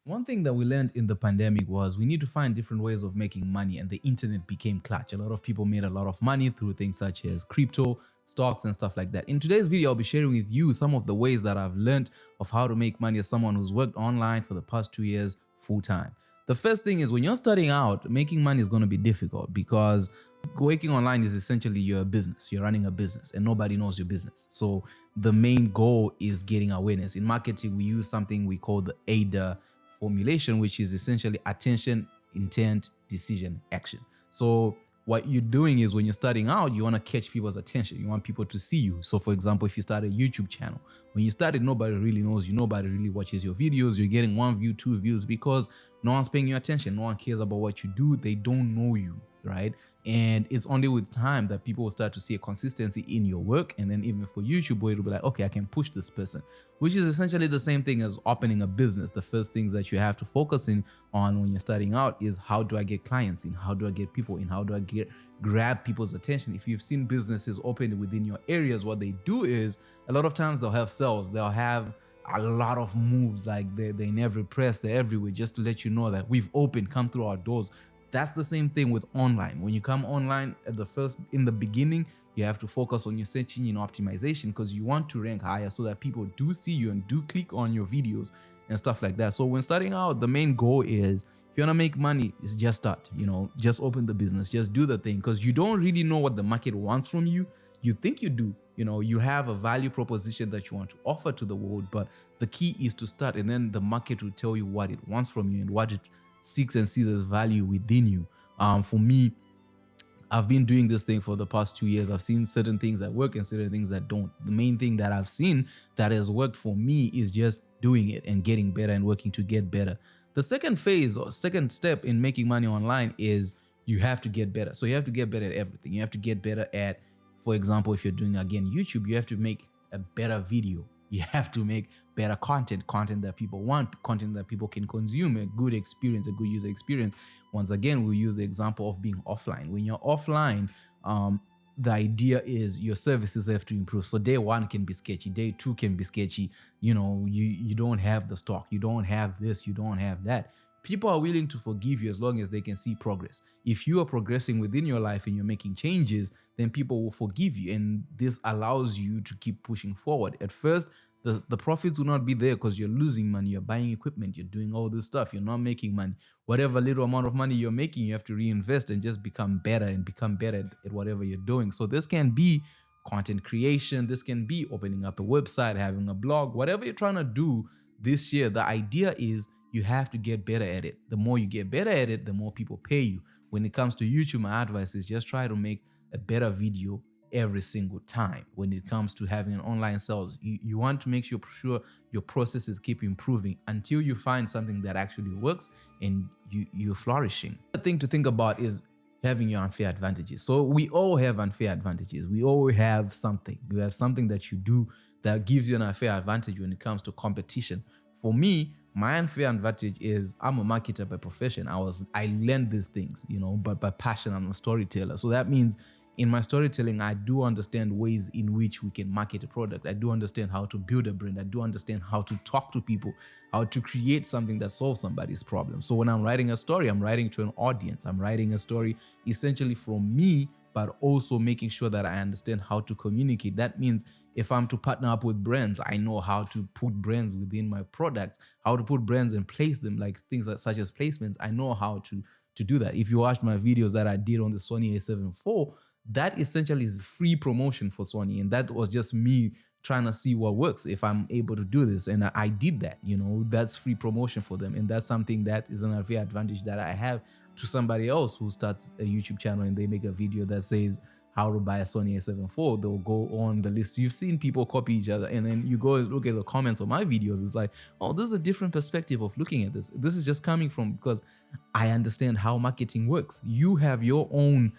One thing that we learned in the pandemic was we need to find different ways of making money, and the internet became clutch. A lot of people made a lot of money through things such as crypto, stocks, and stuff like that. In today's video, I'll be sharing with you some of the ways that I've learned of how to make money as someone who's worked online for the past 2 years full time. The first thing is when you're starting out, making money is going to be difficult because working online is essentially your business. You're running a business and nobody knows your business. So the main goal is getting awareness. In marketing, we use something we call the AIDA formulation, which is essentially attention, intent, decision, action. So what you're doing is when you're starting out, you want to catch people's attention. You want people to see you. So for example, if you start a YouTube channel, when you started, nobody really knows you. Nobody really watches your videos. You're getting 1 view, 2 views because no one's paying you attention. No one cares about what you do. They don't know you, right? And it's only with time that people will start to see a consistency in your work. And then even for YouTube, where it'll be like, okay, I can push this person, which is essentially the same thing as opening a business. The first things that you have to focus on when you're starting out is how do I get clients in? How do I get people in? How do I grab people's attention? If you've seen businesses open within your areas, what they do is a lot of times they'll have sales, they'll have a lot of moves, like they in every press, they're everywhere, just to let you know that we've opened, come through our doors. That's the same thing with online. When you come online in the beginning, you have to focus on your search engine optimization because you want to rank higher so that people do see you and do click on your videos and stuff like that. So when starting out, the main goal is if you want to make money, is just start, just open the business, just do the thing, because you don't really know what the market wants from you. You think you do, you have a value proposition that you want to offer to the world, but the key is to start, and then the market will tell you what it wants from you and what it seeks and sees as value within you. For me, I've been doing this thing for the past 2 years. I've seen certain things that work and certain things that don't. The main thing that I've seen that has worked for me is just doing it and getting better and working to get better. The second phase or second step in making money online is you have to get better. So you have to get better at everything. You have to get better at, for example, if you're doing, again, YouTube, you have to make a better video. You have to make better content that people want, content that people can consume, a good experience, a good user experience. Once again, we use the example of being offline. When you're offline, the idea is your services have to improve. So day 1 can be sketchy, day 2 can be sketchy. You don't have the stock, you don't have this, you don't have that. People are willing to forgive you as long as they can see progress. If you are progressing within your life and you're making changes, then people will forgive you. And this allows you to keep pushing forward. At first, the profits will not be there because you're losing money. You're buying equipment. You're doing all this stuff. You're not making money. Whatever little amount of money you're making, you have to reinvest and just become better at whatever you're doing. So this can be content creation. This can be opening up a website, having a blog, whatever you're trying to do this year. The idea is you have to get better at it. The more you get better at it, the more people pay you. When it comes to YouTube, my advice is just try to make a better video every single time. When it comes to having an online sales, you want to make sure your processes keep improving until you find something that actually works and you're flourishing. The thing to think about is having your unfair advantages. So we all have unfair advantages. We all have something. You have something that you do that gives you an unfair advantage when it comes to competition. For me, my unfair advantage is I'm a marketer by profession. I learned these things, but by passion, I'm a storyteller. So that means in my storytelling, I do understand ways in which we can market a product. I do understand how to build a brand. I do understand how to talk to people, how to create something that solves somebody's problem. So when I'm writing a story, I'm writing to an audience. I'm writing a story essentially from me, but also making sure that I understand how to communicate. That means if I'm to partner up with brands, I know how to put brands within my products, how to put brands and place them, like things such as placements. I know how to do that. If you watched my videos that I did on the Sony A7 IV, that essentially is free promotion for Sony. And that was just me trying to see what works if I'm able to do this. And I did that, that's free promotion for them. And that's something that is an unfair advantage that I have to somebody else who starts a YouTube channel and they make a video that says how to buy a Sony A7 IV. They'll go on the list. You've seen people copy each other, and then you go look at the comments on my videos. It's like, oh, this is a different perspective of looking at this. This is just coming from because I understand how marketing works. You have your own,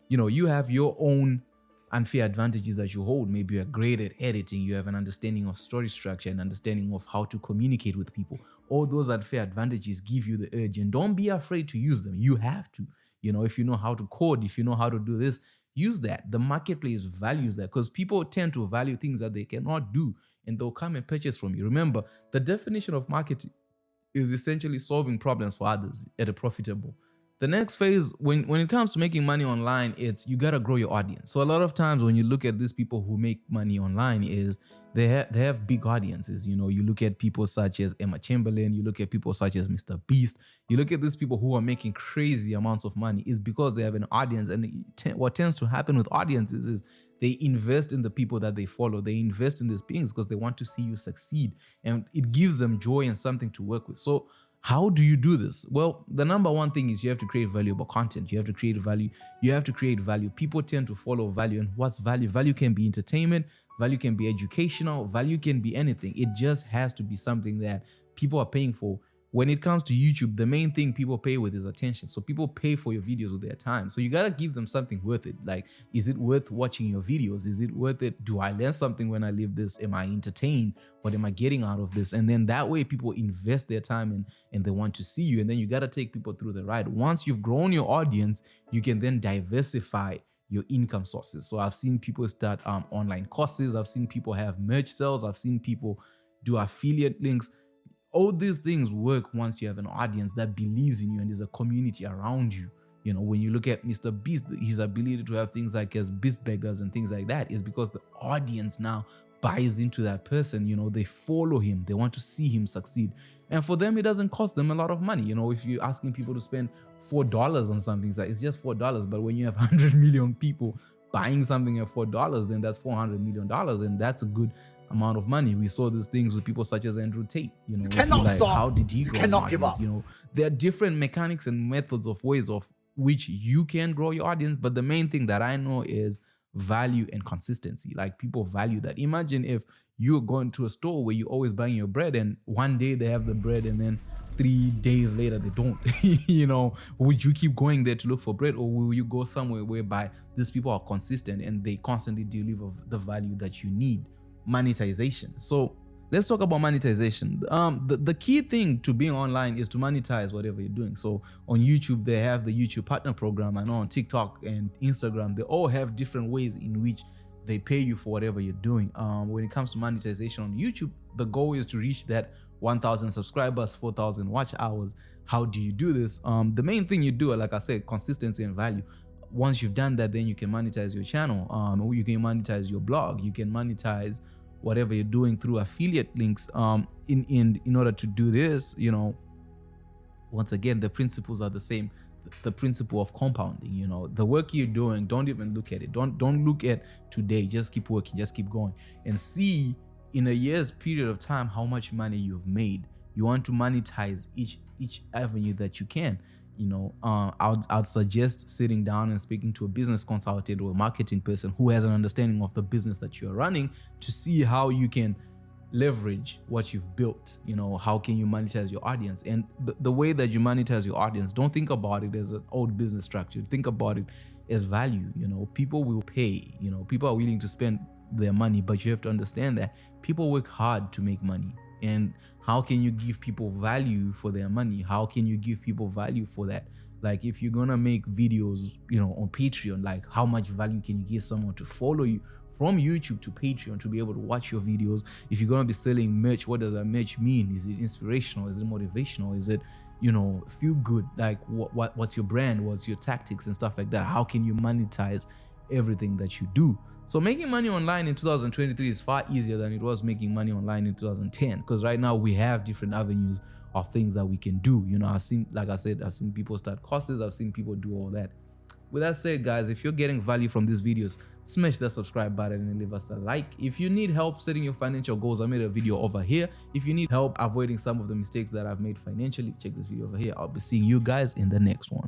you have your own unfair advantages that you hold. Maybe you're great at editing. You have an understanding of story structure and understanding of how to communicate with people. All those unfair advantages give you the urge, and don't be afraid to use them. You have to. If you know how to code, if you know how to do this, use that. The marketplace values that because people tend to value things that they cannot do, and they'll come and purchase from you. Remember, the definition of marketing is essentially solving problems for others at a profitable. The next phase, when it comes to making money online, it's you gotta grow your audience. So a lot of times when you look at these people who make money online, is they have big audiences. You know, you look at people such as Emma Chamberlain, you look at people such as Mr. Beast, you look at these people who are making crazy amounts of money, is because they have an audience. And what tends to happen with audiences is they invest in the people that they follow. They invest in these beings because they want to see you succeed, and it gives them joy and something to work with. So how do you do this? Well, the number one thing is you have to create valuable content. You have to create value. You have to create value. People tend to follow value. And what's value? Value can be entertainment. Value can be educational. Value can be anything. It just has to be something that people are paying for. When it comes to YouTube, the main thing people pay with is attention. So people pay for your videos with their time. So you gotta give them something worth it. Like, is it worth watching your videos? Is it worth it? Do I learn something when I leave this? Am I entertained? What am I getting out of this? And then that way people invest their time in, and they want to see you. And then you gotta take people through the ride. Once you've grown your audience, you can then diversify your income sources. So I've seen people start online courses. I've seen people have merch sales. I've seen people do affiliate links. All these things work once you have an audience that believes in you and there's a community around you. You know, when you look at Mr. Beast, his ability to have things like as beast beggars and things like that is because the audience now buys into that person. You know, they follow him, they want to see him succeed. And for them, it doesn't cost them a lot of money. You know, if you're asking people to spend $4 on something, it's just $4. But when you have 100 million people buying something at $4, then that's $400 million. And that's a good amount of money. We saw these things with people such as Andrew Tate. You know, cannot like, stop. how did he grow? You cannot give up. You know, there are different mechanics and methods of ways of which you can grow your audience. But the main thing that I know is value and consistency. Like, people value that. Imagine if you're going to a store where you're always buying your bread, and one day they have the bread and then 3 days later they don't. You know, would you keep going there to look for bread, or will you go somewhere whereby these people are consistent and they constantly deliver the value that you need? Monetization. So let's talk about monetization. The key thing to being online is to monetize whatever you're doing. So on YouTube, they have the YouTube Partner Program. I know on TikTok and Instagram, they all have different ways in which they pay you for whatever you're doing. When it comes to monetization on YouTube, the goal is to reach that 1,000 subscribers, 4,000 watch hours. How do you do this? The main thing you do, like I said, consistency and value. Once you've done that, then you can monetize your channel. You can monetize your blog. You can monetize whatever you're doing through affiliate links. In order to do this, you know, once again, the principles are the same. The principle of compounding. You know, the work you're doing, don't even look at it. Don't look at today. Just keep working. Just keep going and see in a year's period of time how much money you've made. You want to monetize each avenue that you can. You know, I'd suggest sitting down and speaking to a business consultant or a marketing person who has an understanding of the business that you're running to see how you can leverage what you've built. You know, how can you monetize your audience? And the way that you monetize your audience, don't think about it as an old business structure. Think about it as value. You know, people will pay. You know, people are willing to spend their money, but you have to understand that people work hard to make money. And how can you give people value for their money? How can you give people value for that? Like, if you're gonna make videos, you know, on Patreon, like, how much value can you give someone to follow you from YouTube to Patreon to be able to watch your videos? If you're gonna be selling merch, what does that merch mean? Is it inspirational? Is it motivational? Is it, you know, feel good? Like, what's your brand? What's your tactics and stuff like that? How can you monetize everything that you do? So making money online in 2023 is far easier than it was making money online in 2010, because right now we have different avenues of things that we can do. You know, I've seen, like I said, I've seen people start courses, I've seen people do all that. With that said, guys, if you're getting value from these videos, smash that subscribe button and leave us a like. If you need help setting your financial goals, I made a video over here. If you need help avoiding some of the mistakes that I've made financially, check this video over here. I'll be seeing you guys in the next one.